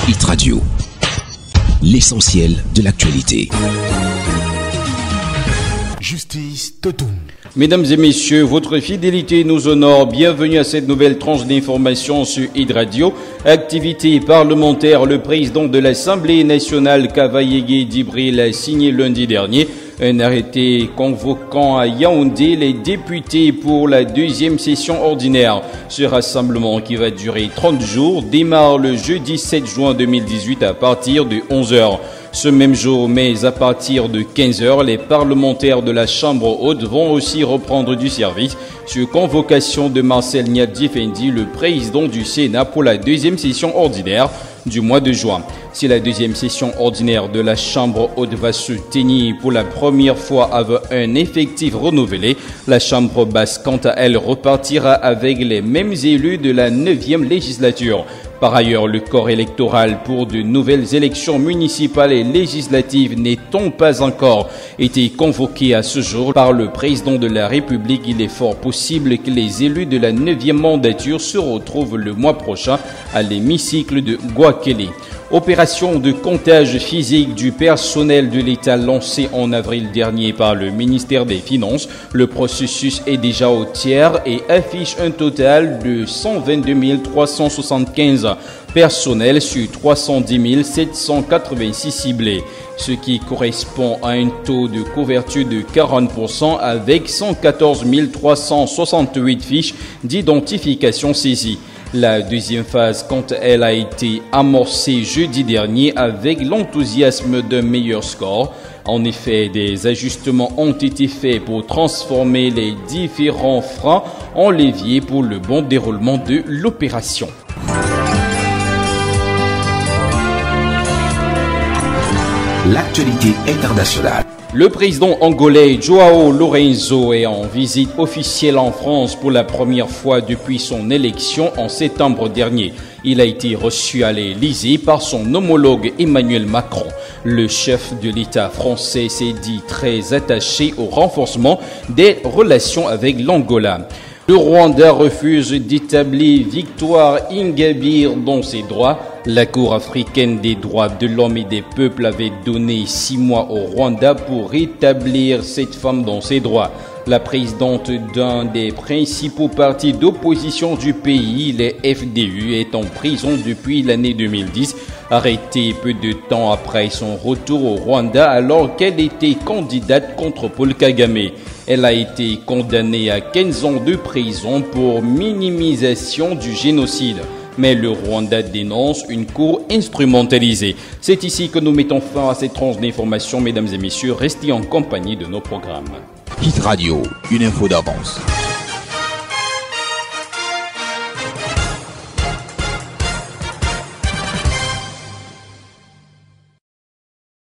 Hit Radio, l'essentiel de l'actualité. Justice Totoum. Mesdames et messieurs, votre fidélité nous honore. Bienvenue à cette nouvelle tranche d'information sur Hit Radio. Activité parlementaire, le président de l'Assemblée nationale, Kavayegue Djibril, a signé lundi dernier un arrêté convoquant à Yaoundé les députés pour la deuxième session ordinaire. Ce rassemblement, qui va durer 30 jours, démarre le jeudi 7 juin 2018 à partir de 11h. Ce même jour, mais à partir de 15h, les parlementaires de la Chambre haute vont aussi reprendre du service sur convocation de Marcel Niadji Fendi, le président du Sénat, pour la deuxième session ordinaire du mois de juin. Si la deuxième session ordinaire de la Chambre haute va se tenir pour la première fois avec un effectif renouvelé, la Chambre basse, quant à elle, repartira avec les mêmes élus de la 9e législature. Par ailleurs, le corps électoral pour de nouvelles élections municipales et législatives n'étant pas encore été convoqué à ce jour par le président de la République, il est fort possible que les élus de la 9e mandature se retrouvent le mois prochain à l'hémicycle de Guakele. Opération de comptage physique du personnel de l'État lancée en avril dernier par le ministère des Finances. Le processus est déjà au tiers et affiche un total de 122 375 personnels sur 310 786 ciblés, ce qui correspond à un taux de couverture de 40% avec 114 368 fiches d'identification saisies. La deuxième phase, quant à elle, a été amorcée jeudi dernier avec l'enthousiasme d'un meilleur score. En effet, des ajustements ont été faits pour transformer les différents freins en levier pour le bon déroulement de l'opération. L'actualité internationale. Le président angolais João Lourenço est en visite officielle en France pour la première fois depuis son élection en septembre dernier. Il a été reçu à l'Élysée par son homologue Emmanuel Macron. Le chef de l'État français s'est dit très attaché au renforcement des relations avec l'Angola. Le Rwanda refuse d'établir Victoire Ingabire dans ses droits. La Cour africaine des droits de l'homme et des peuples avait donné 6 mois au Rwanda pour rétablir cette femme dans ses droits. La présidente d'un des principaux partis d'opposition du pays, les FDU, est en prison depuis l'année 2010, arrêtée peu de temps après son retour au Rwanda alors qu'elle était candidate contre Paul Kagame. Elle a été condamnée à 15 ans de prison pour minimisation du génocide. Mais le Rwanda dénonce une cour instrumentalisée. C'est ici que nous mettons fin à cette tranche d'information. Mesdames et messieurs, restez en compagnie de nos programmes. Hit Radio, une info d'avance.